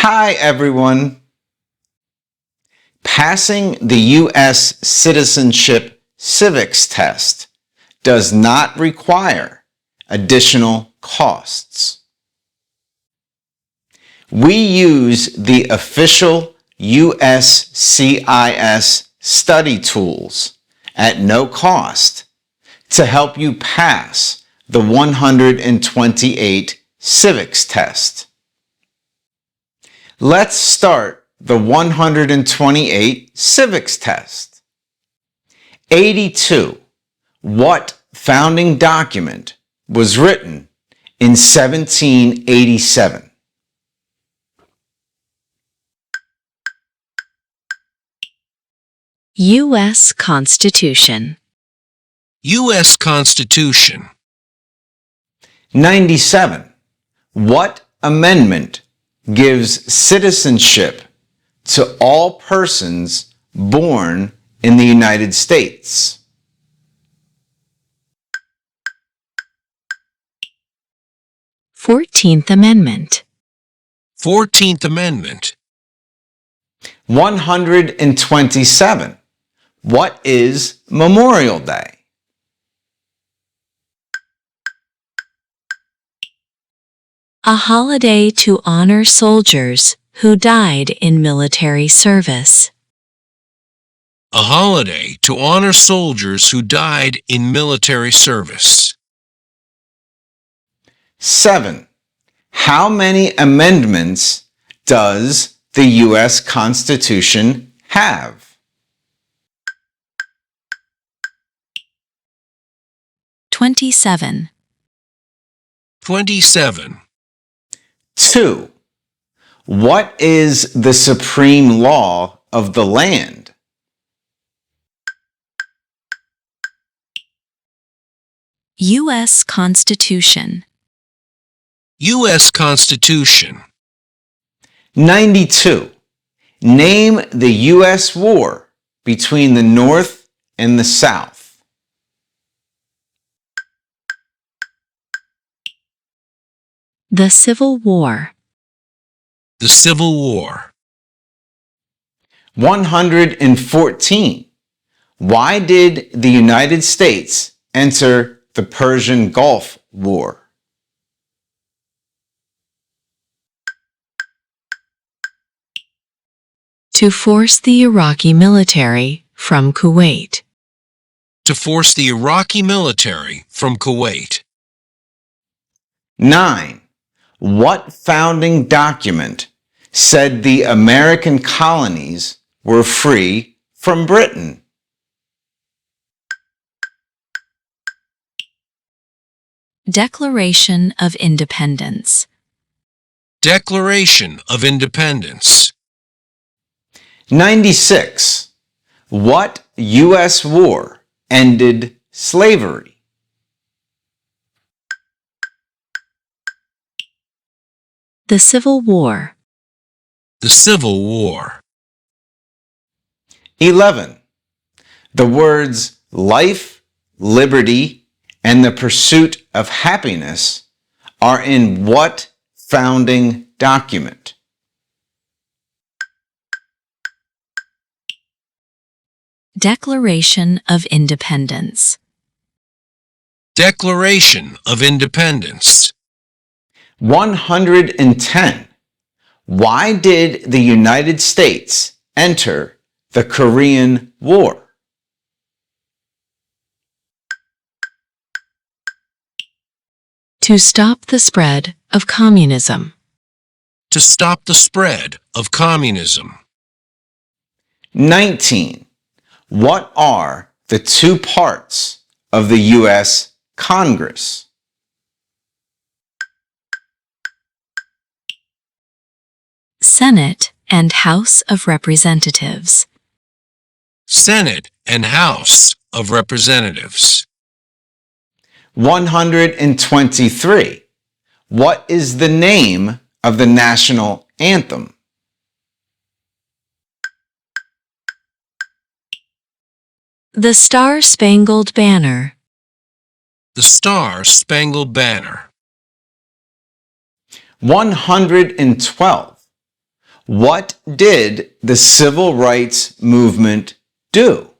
Hi, everyone. Passing the U.S. Citizenship Civics test does not require additional costs. We use the official USCIS study tools at no cost to help you pass the 128 Civics test. Let's start the 128 Civics test. 82. What founding document was written in 1787? U.S. Constitution. U.S. Constitution. 97. What amendment gives citizenship to all persons born in the United States? Fourteenth Amendment. 14th Amendment. 127. What is Memorial Day? A holiday to honor soldiers who died in military service. A holiday to honor soldiers who died in military service. 7. How many amendments does the U.S. Constitution have? 27. 27. 2. What is the supreme law of the land? U.S. Constitution. U.S. Constitution. 92. Name the U.S. war between the North and the South. The Civil War. The Civil War. 114. Why did the United States enter the Persian Gulf War? To force the Iraqi military from Kuwait. To force the Iraqi military from Kuwait. 9. What founding document said the American colonies were free from Britain? Declaration of Independence. Declaration of Independence. 96. What U.S. war ended slavery? The Civil War. The Civil War. 11. The words life, liberty, and the pursuit of happiness are in what founding document? Declaration of Independence. Declaration of Independence. 110. Why did the United States enter the Korean War? To stop the spread of communism. To stop the spread of communism. 19. What are the two parts of the U.S. Congress? Senate and House of Representatives. Senate and House of Representatives. 123. What is the name of the national anthem? The Star-Spangled Banner. The Star-Spangled Banner. 112. What did the civil rights movement do?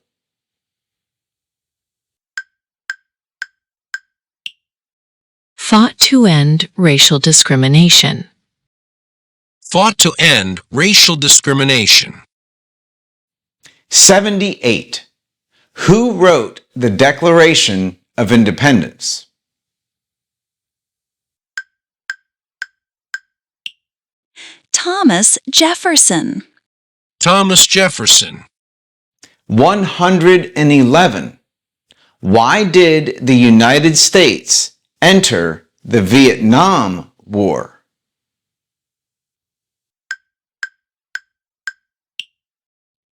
Fought to end racial discrimination. Fought to end racial discrimination. 78. Who wrote the Declaration of Independence? Thomas Jefferson. Thomas Jefferson. 111. Why did the United States enter the Vietnam War?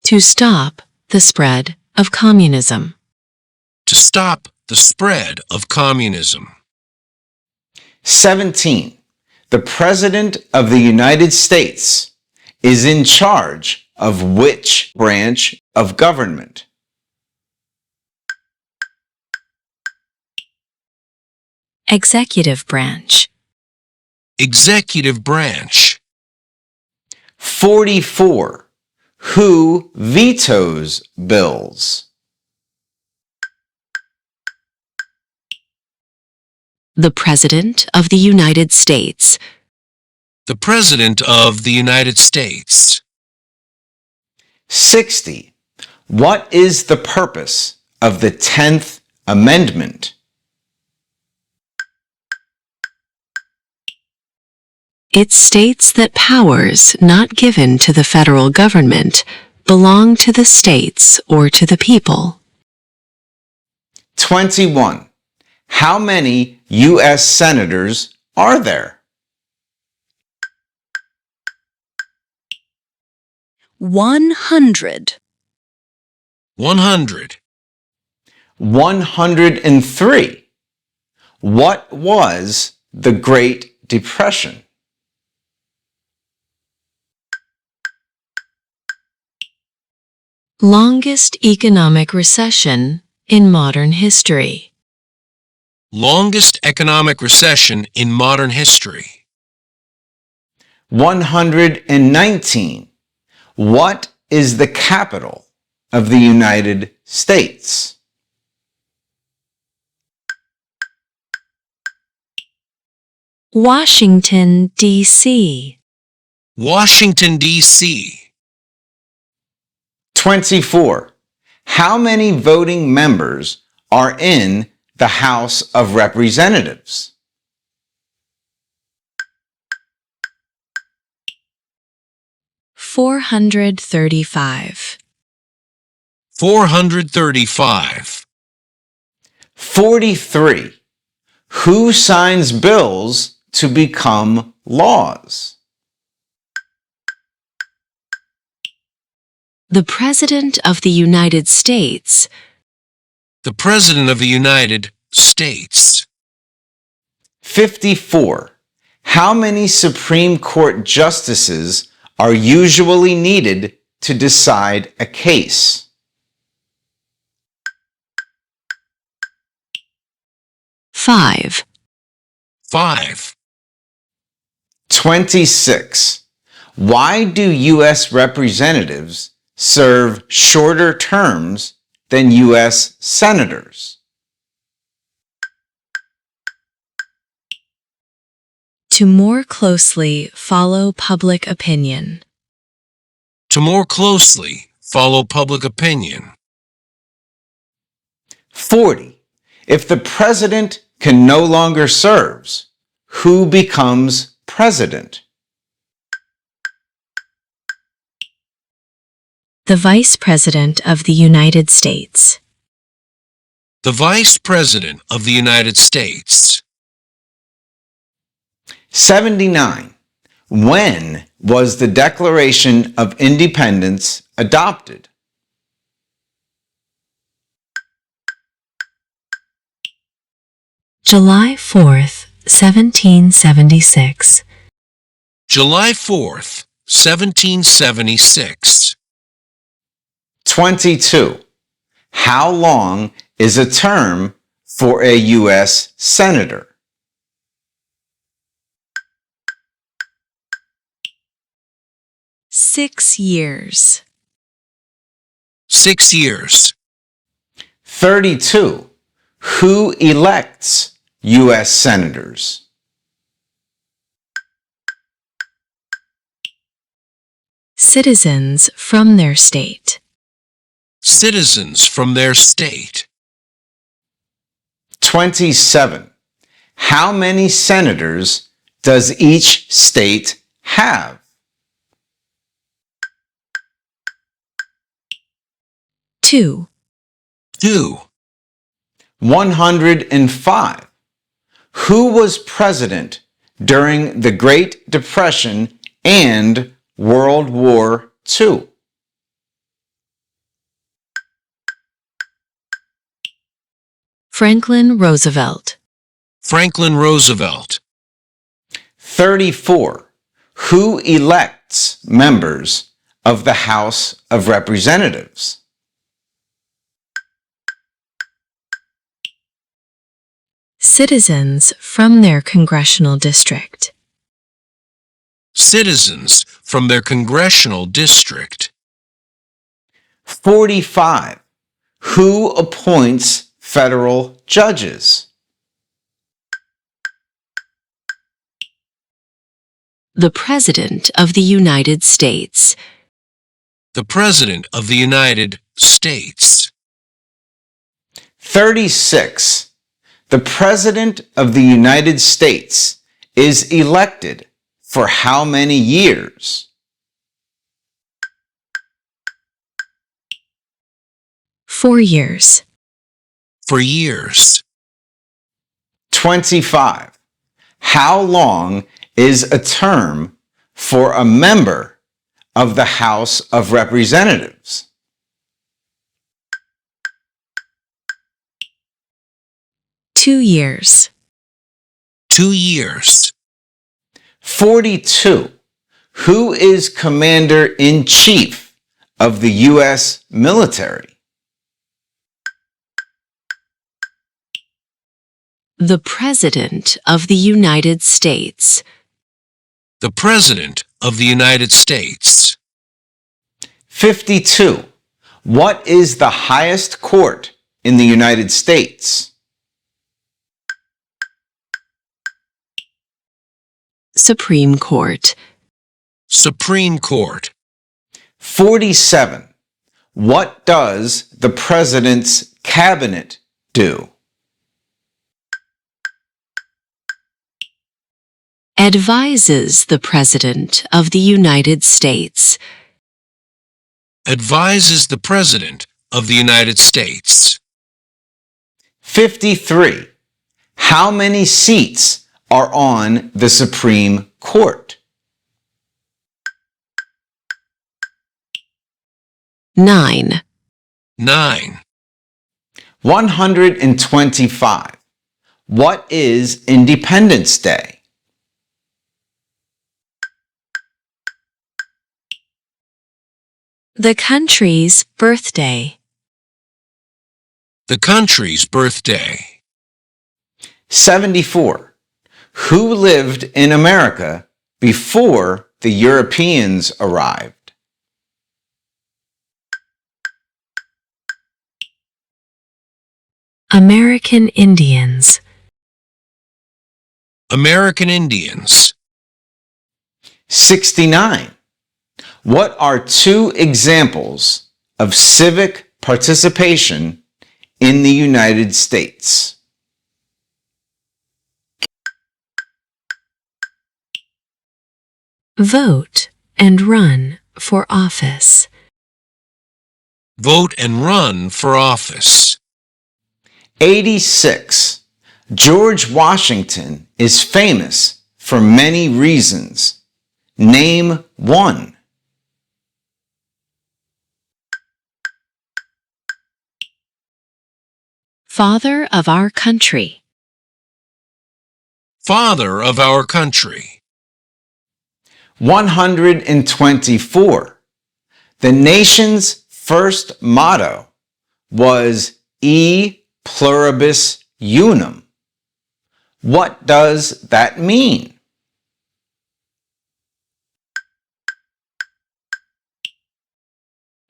To stop the spread of communism. To stop the spread of communism. 17. The President of the United States is in charge of which branch of government? Executive branch. Executive branch. 44. Who vetoes bills? The President of the United States. The President of the United States. 60. What is the purpose of the 10th Amendment? It states that powers not given to the federal government belong to the states or to the people. 21. How many U.S. senators are there? 100. 100. 103. What was the Great Depression? Longest economic recession in modern history. Longest economic recession in modern history. 119. What is the capital of the United States? Washington, D.C. Washington, D.C. 24. How many voting members are in the House of Representatives? 435. 435. 43. Who signs bills to become laws? The President of the United States. The President of the United States. 54. How many Supreme Court justices are usually needed to decide a case? 5. 5. 26. Why do U.S. representatives serve shorter terms than U.S. senators? To more closely follow public opinion. To more closely follow public opinion. 40. If the president can no longer serve, who becomes president? The Vice President of the United States. The Vice President of the United States. 79. When was the Declaration of Independence adopted? July 4th, 1776. July 4th, 1776. 22. How long is a term for a U.S. senator? 6 years. 6 years. 32. Who elects U.S. senators? Citizens from their state. Citizens from their state. 27. How many senators does each state have? 2. 2. 105. Who was president during the Great Depression and World War II? Franklin Roosevelt. Franklin Roosevelt. 34. Who elects members of the House of Representatives? Citizens from their congressional district. Citizens from their congressional district. 45. Who appoints federal judges? The President of the United States. The President of the United States. 36. The President of the United States is elected for how many years? 4 years. For years. 25. How long is a term for a member of the House of Representatives? 2 years. 2 years. 42. Who is Commander-in-Chief of the U.S. military? The President of the United States. The President of the United States. 52. What is the highest court in the United States? Supreme Court. Supreme Court. 47. What does the President's Cabinet do? Advises the President of the United States. Advises the President of the United States. 53. How many seats are on the Supreme Court? 9. 9. 125. What is Independence Day? The country's birthday. The country's birthday. 74. Who lived in America before the Europeans arrived? American Indians. American Indians. 69. What are 2 examples of civic participation in the United States? Vote and run for office. Vote and run for office. 86. George Washington is famous for many reasons. Name one. Father of our country. Father of our country. 124. The nation's first motto was E pluribus unum. What does that mean?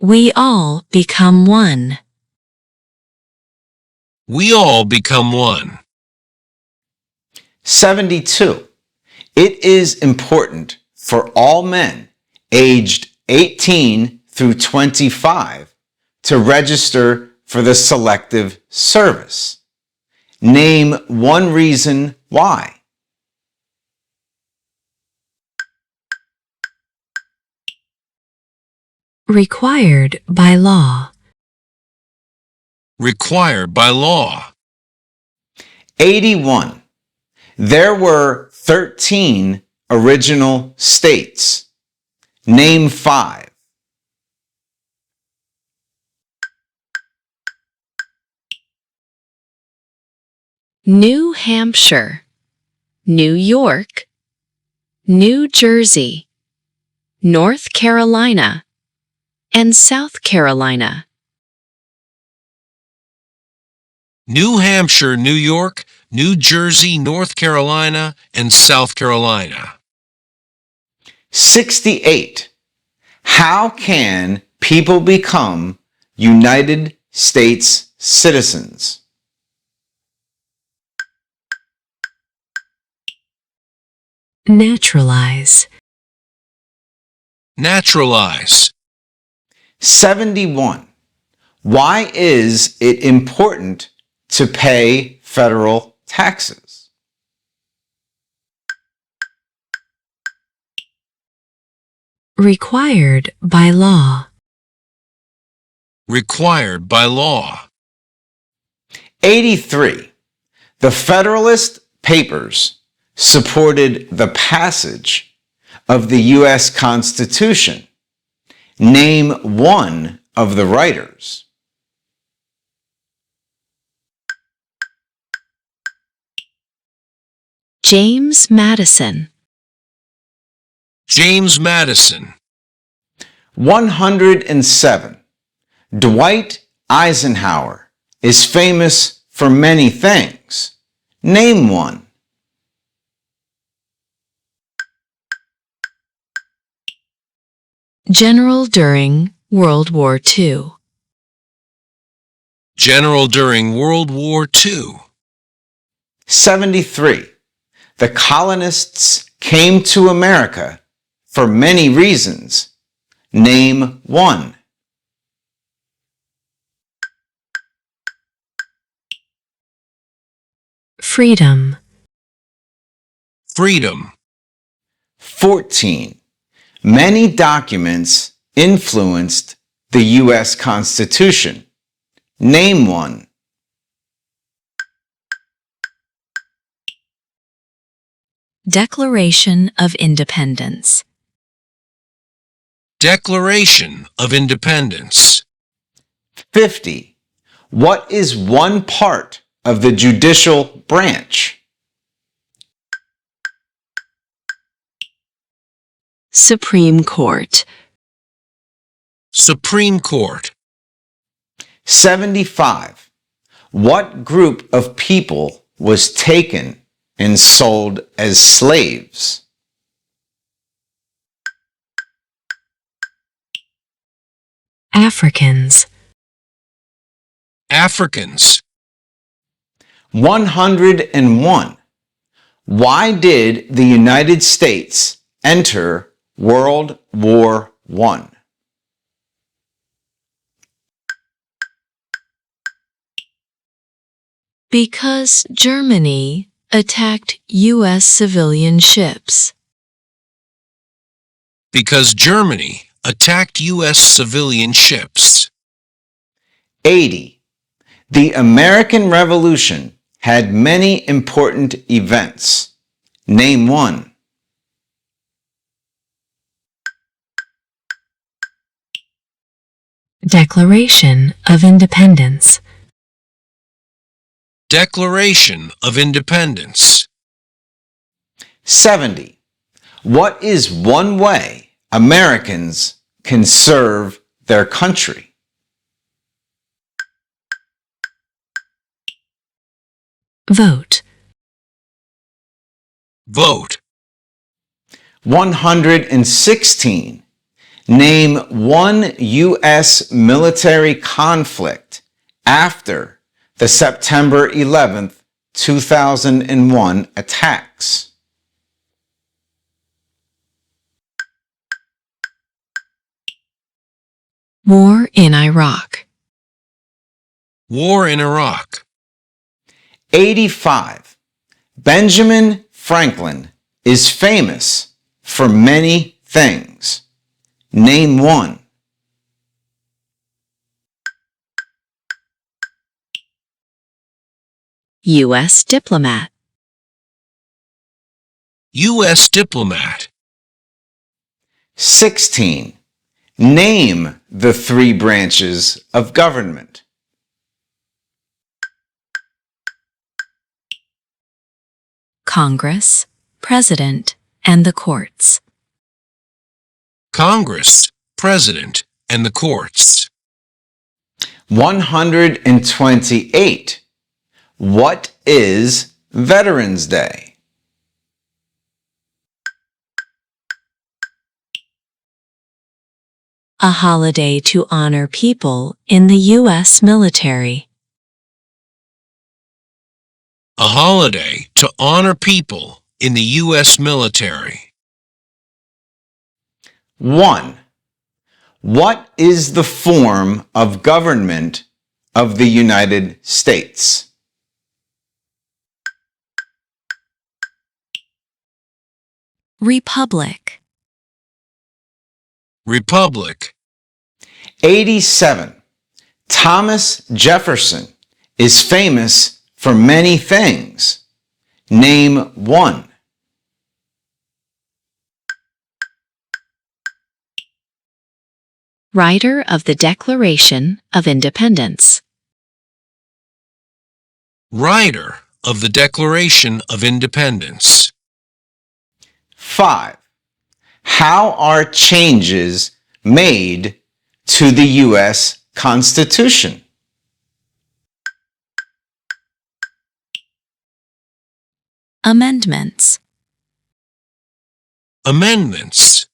We all become one. We all become one. 72. It is important for all men aged 18 through 25 to register for the Selective Service. Name one reason why. Required by law. Required by law. 81. There were 13 original states. Name 5. New Hampshire, New York, New Jersey, North Carolina, and South Carolina. New Hampshire, New York, New Jersey, North Carolina, and South Carolina. 68. How can people become United States citizens? Naturalize. Naturalize. 71. Why is it important to pay federal taxes? Required by law. Required by law. 83. The Federalist Papers supported the passage of the U.S. Constitution. Name one of the writers. James Madison. James Madison. 107. Dwight Eisenhower is famous for many things. Name one. General during World War II. General during World War II. 73. The colonists came to America for many reasons. Name one. Freedom. Freedom. 14. Many documents influenced the U.S. Constitution. Name one. Declaration of Independence. Declaration of Independence. 50. What is one part of the judicial branch? Supreme Court. Supreme Court. 75. What group of people was taken and sold as slaves? Africans. Africans. 101. Why did the United States enter World War I? Because Germany attacked U.S. civilian ships. Because Germany attacked U.S. civilian ships. 80. The American Revolution had many important events. Name one. Declaration of Independence. Declaration of Independence. 70. What is one way Americans can serve their country? Vote. Vote. 116. Name one U.S. military conflict after the September 11th, 2001 attacks. War in Iraq. War in Iraq. 85. Benjamin Franklin is famous for many things. Name one. U.S. diplomat. U.S. diplomat. 16. Name the three branches of government. Congress, President, and the courts. Congress, President, and the courts. 128. What is Veterans Day? A holiday to honor people in the U.S. military. A holiday to honor people in the U.S. military. 1. What is the form of government of the United States? Republic. Republic. 87. Thomas Jefferson is famous for many things. Name one. Writer of the Declaration of Independence. Writer of the Declaration of Independence. 5. How are changes made to the U.S. Constitution? Amendments. Amendments.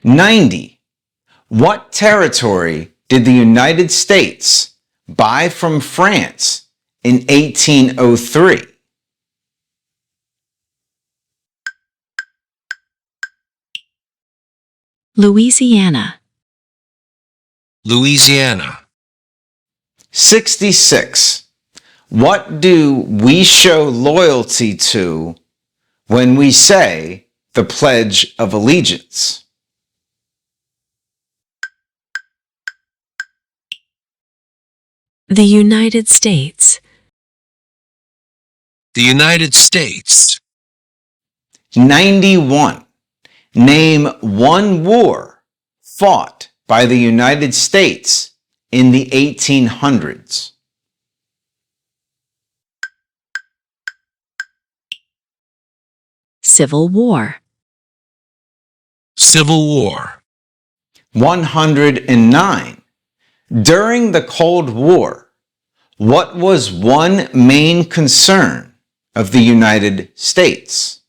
90. What territory did the United States buy from France in 1803? Louisiana. Louisiana. 66. What do we show loyalty to when we say the Pledge of Allegiance? The United States. The United States. 91. Name one war fought by the United States in the 1800s. Civil War. Civil War. 109. During the Cold War, what was one main concern of the United States?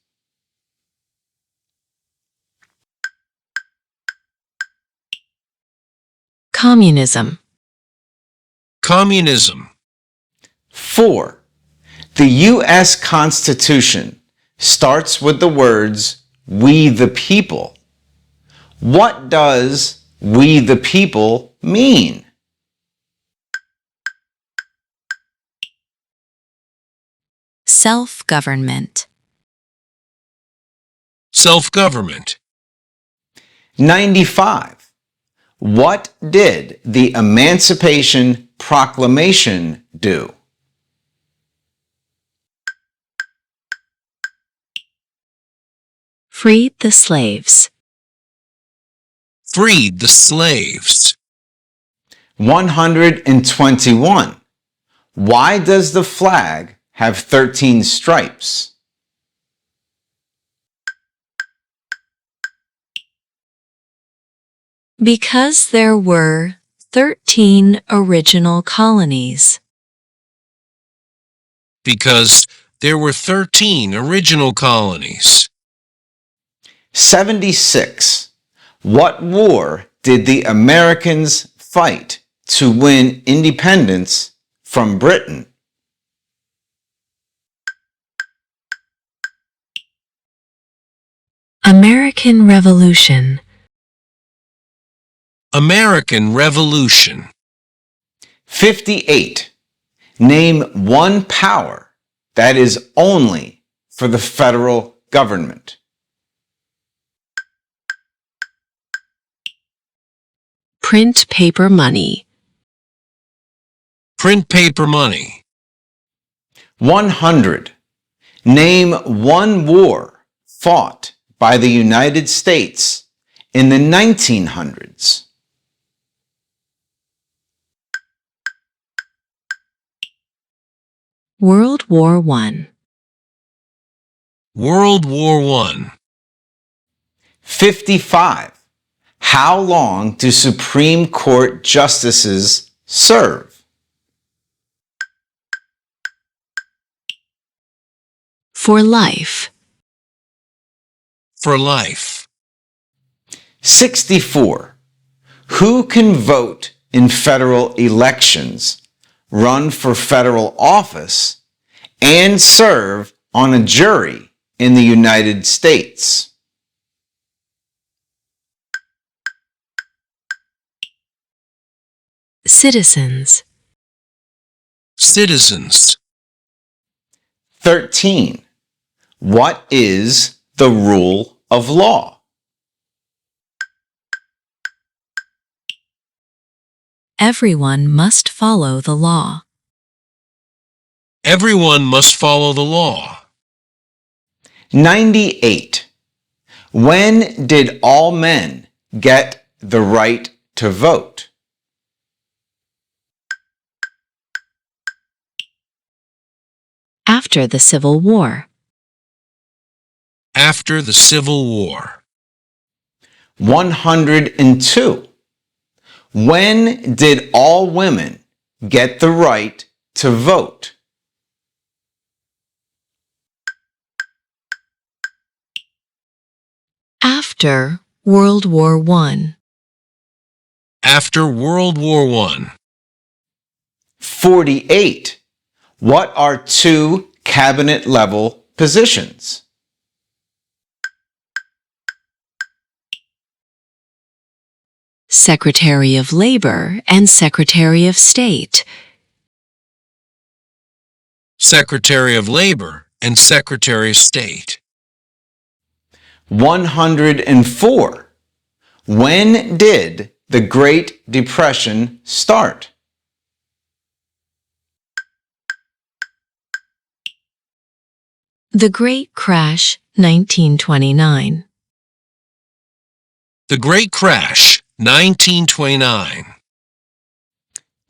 Communism. Communism. 4. The U.S. Constitution starts with the words, "We the people." What does "we the people" mean? Self-government. Self-government. 95. What did the Emancipation Proclamation do? Freed the slaves. Freed the slaves. 121. Why does the flag have 13 stripes? Because there were 13 original colonies. Because there were 13 original colonies. 76. What war did the Americans fight to win independence from Britain? American Revolution. American Revolution. 58. Name one power that is only for the federal government. Print paper money. Print paper money. 100. Name one war fought by the United States in the 1900s. World War I. World War I. 55. How long do Supreme Court justices serve? For life. For life. 64. Who can vote in federal elections, run for federal office, and serve on a jury in the United States? Citizens. Citizens. 13. What is the rule of law? Everyone must follow the law. Everyone must follow the law. 98. When did all men get the right to vote? After the Civil War. After the Civil War. 102. When did all women get the right to vote? After World War I. After World War I. 48. What are two cabinet-level positions? Secretary of Labor and Secretary of State. Secretary of Labor and Secretary of State. 104. When did the Great Depression start? The Great Crash, 1929. The Great Crash, 1929.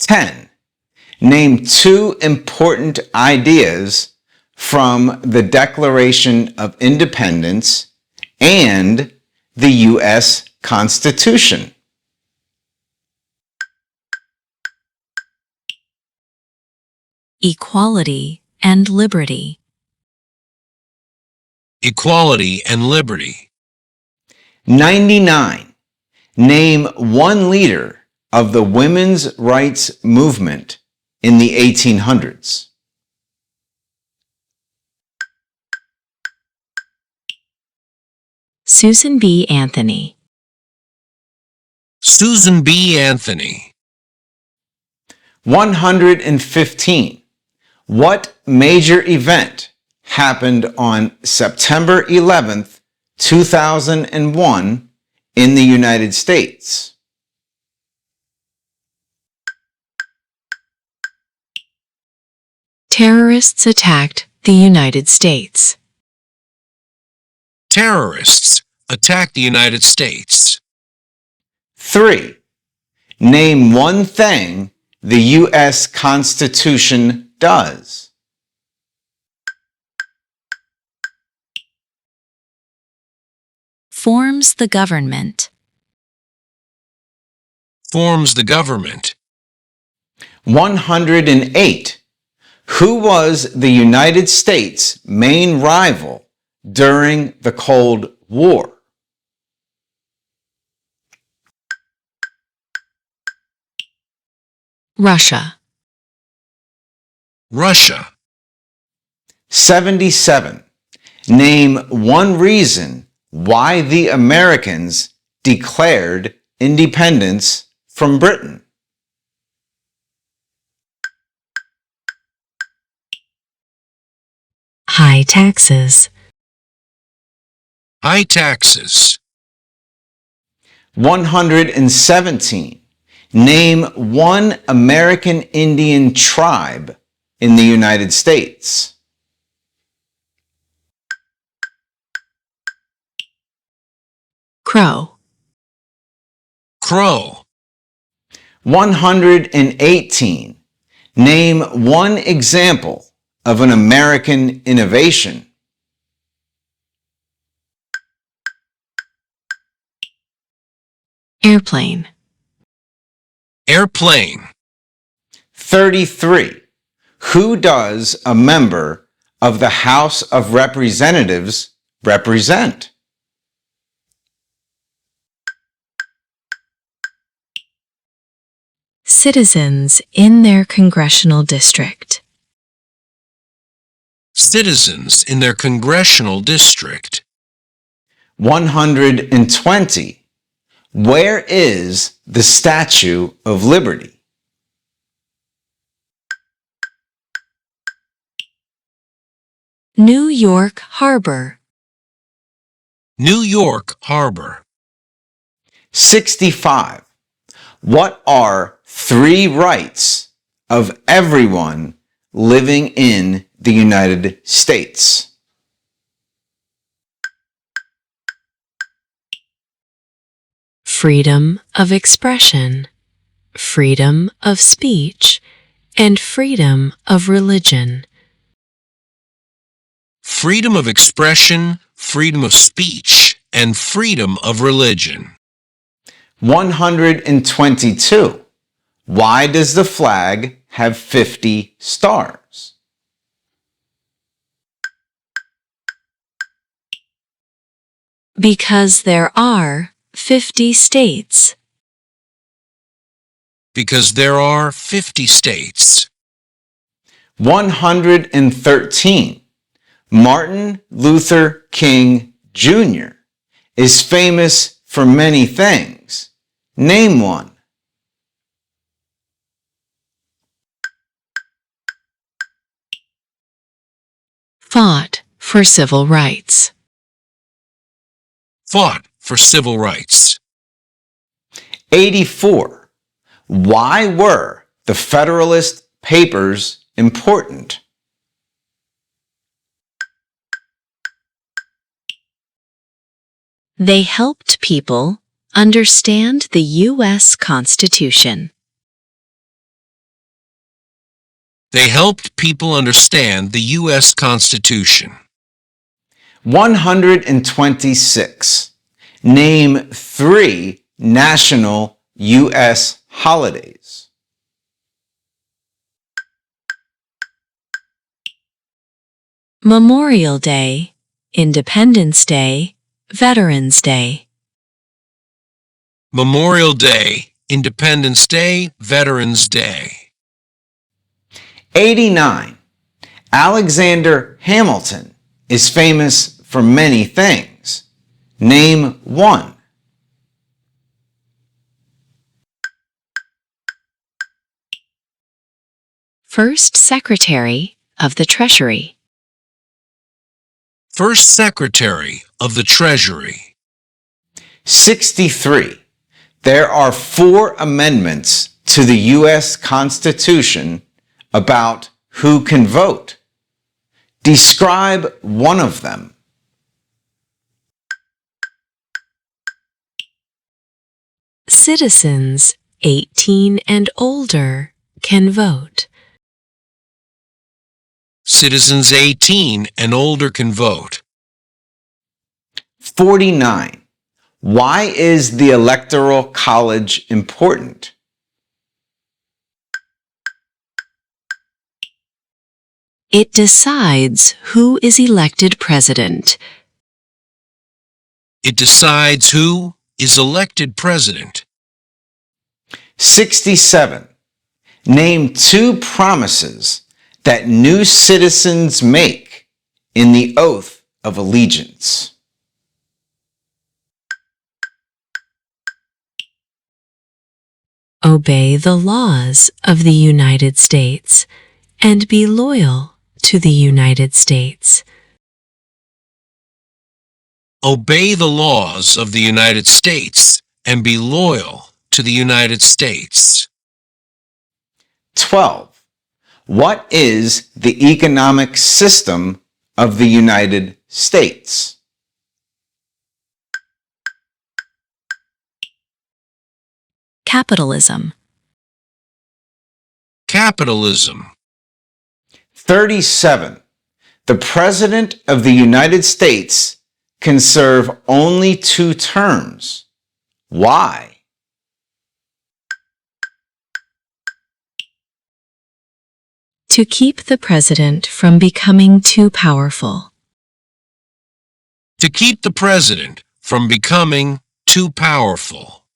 10. Name two important ideas from the Declaration of Independence and the U.S. Constitution. Equality and liberty. Equality and liberty. 99. Name one leader of the women's rights movement in the 1800s. Susan B. Anthony. Susan B. Anthony. 115. What major event happened on September 11th, 2001 in the United States? Terrorists attacked the United States. Terrorists attacked the United States. 3. Name one thing the U.S. Constitution does. Forms the government. Forms the government. 108. Who was the United States' main rival during the Cold War? Russia. Russia. 77. Name one reason why the Americans declared independence from Britain. High taxes. High taxes. 117. Name one American Indian tribe in the United States. Crow. Crow. 118. Name one example of an American innovation. Airplane. Airplane. 33. Who does a member of the House of Representatives represent? Citizens in their congressional district. Citizens in their congressional district. 120. Where is the Statue of Liberty? New York Harbor. New York Harbor. 65. What are 3 rights of everyone living in the United States? Freedom of expression, freedom of speech, and freedom of religion. Freedom of expression, freedom of speech, and freedom of religion. 122. Why does the flag have 50 stars? Because there are 50 states. Because there are 50 states. 113. Martin Luther King Jr. is famous for many things. Name one. Fought for civil rights. Fought for civil rights. 84. Why were the Federalist Papers important? They helped people understand the U.S. Constitution. They helped people understand the U.S. Constitution. 126. Name 3 national U.S. holidays. Memorial Day, Independence Day, Veterans Day. Memorial Day, Independence Day, Veterans Day. 89. Alexander Hamilton is famous for many things. Name one. First Secretary of the Treasury. First Secretary of the Treasury. 63. There are 4 amendments to the U.S. Constitution about who can vote. Describe one of them. Citizens 18 and older can vote. Citizens 18 and older can vote. 49. Why is the Electoral College important? It decides who is elected president. It decides who is elected president. 67. Name two promises that new citizens make in the oath of allegiance. Obey the laws of the United States and be loyal to the United States. Obey the laws of the United States and be loyal to the United States. 12. What is the economic system of the United States? Capitalism. Capitalism. 37. The President of the United States can serve only 2 terms. Why? To keep the president from becoming too powerful. To keep the president from becoming too powerful.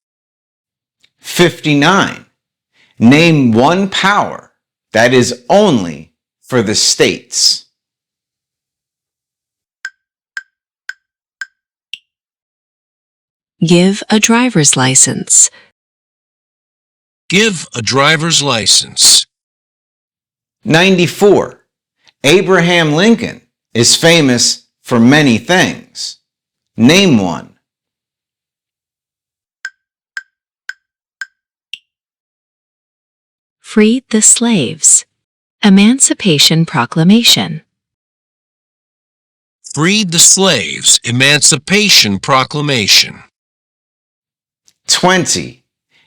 59. Name one power that is only for the states. Give a driver's license. Give a driver's license. 94. Abraham Lincoln is famous for many things. Name one. Freed the slaves. Emancipation Proclamation. Freed the slaves. Emancipation Proclamation. 20.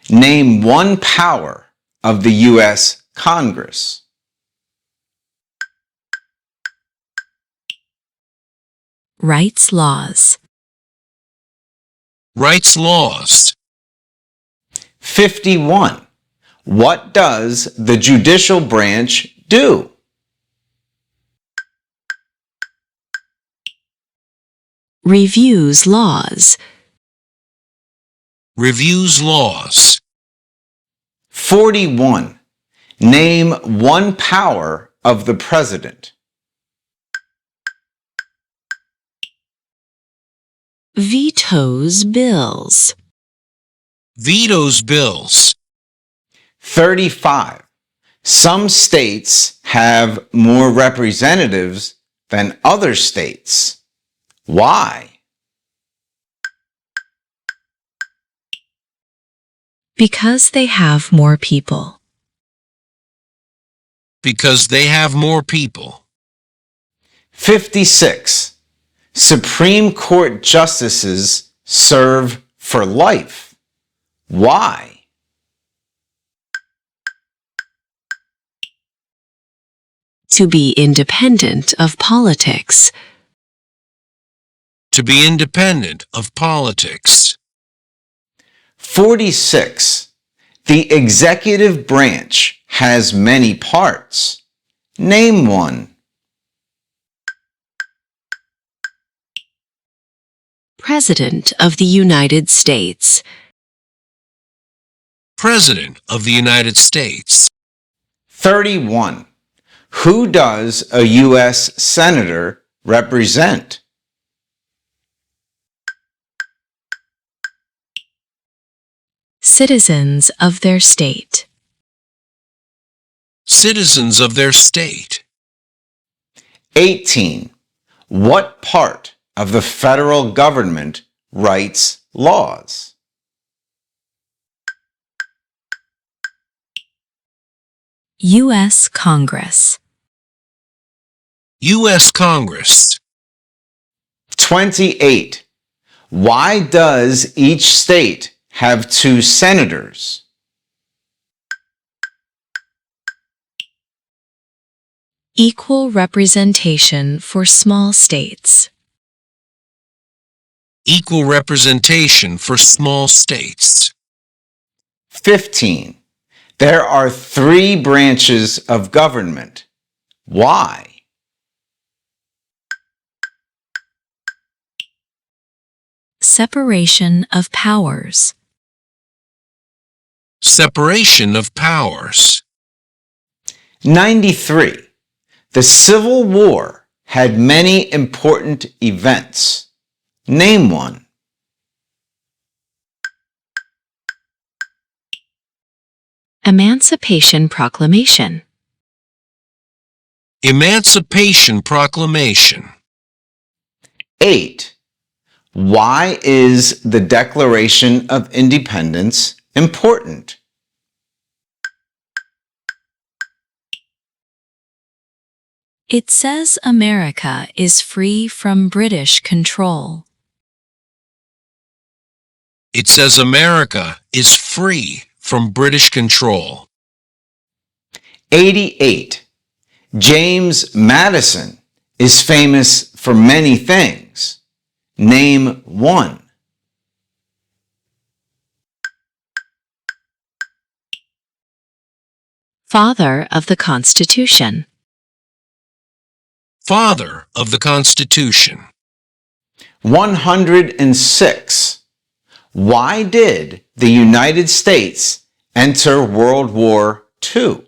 Name one power of the U.S. Congress. Rights laws. Rights laws. 51. What does the judicial branch do? Reviews laws. Reviews laws. 41. Name one power of the president. Vetoes bills. Vetoes bills. 35. Some states have more representatives than other states. Why? Because they have more people. Because they have more people. 56. Supreme Court justices serve for life. Why? To be independent of politics. To be independent of politics. 46. The executive branch has many parts. Name one. President of the United States. President of the United States. 31. Who does a U.S. Senator represent? Citizens of their state. Citizens of their state. 18. What part of the federal government writes laws? U.S. Congress. U.S. Congress. 28. Why does each state have 2 senators? Equal representation for small states. Equal representation for small states. 15. There are 3 branches of government. Why? Separation of powers. Separation of powers. 93. The Civil War had many important events. Name one. Emancipation Proclamation. Emancipation Proclamation. 8. Why is the Declaration of Independence important? It says America is free from British control. It says America is free from British control. 88. James Madison is famous for many things. Name one. Father of the Constitution. Father of the Constitution. 106. Why did the United States enter World War II?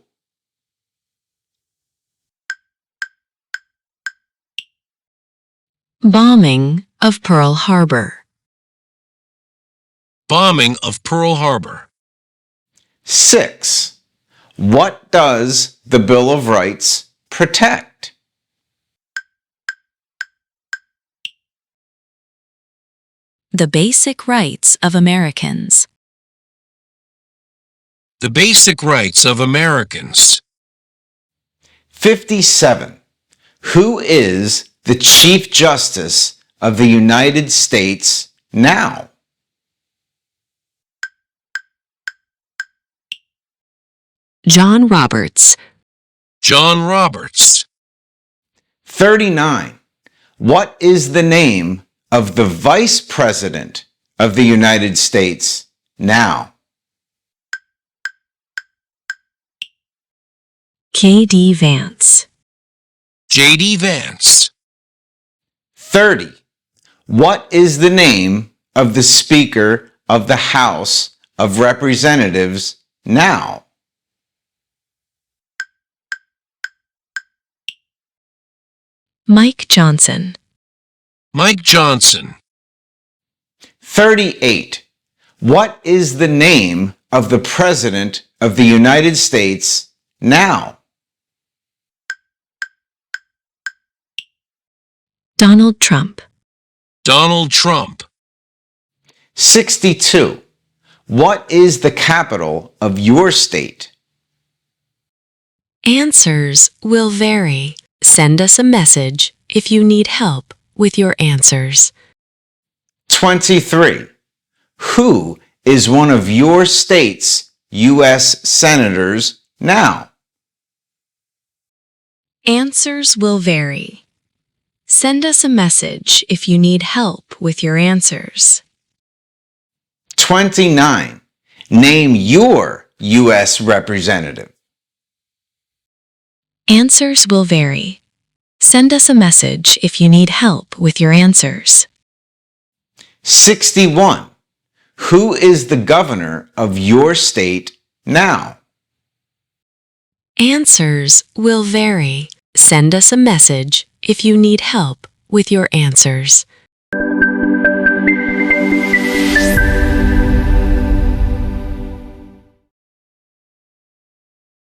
Bombing of Pearl Harbor. Bombing of Pearl Harbor. 6. What does the Bill of Rights protect? The basic rights of Americans. The basic rights of Americans. 57. Who is the Chief Justice of the United States now? John Roberts. John Roberts. 39. What is the name of the Vice President of the United States now? K.D. Vance. J.D. Vance. 30. What is the name of the Speaker of the House of Representatives now? Mike Johnson. Mike Johnson. 38. What is the name of the President of the United States now? Donald Trump. Donald Trump. 62. What is the capital of your state? Answers will vary. Send us a message if you need help with your answers. 23. Who is one of your state's U.S. senators now? Answers will vary. Send us a message if you need help with your answers. 29. Name your U.S. representative. Answers will vary. Send us a message if you need help with your answers. 61. Who is the governor of your state now? Answers will vary. Send us a message if you need help with your answers.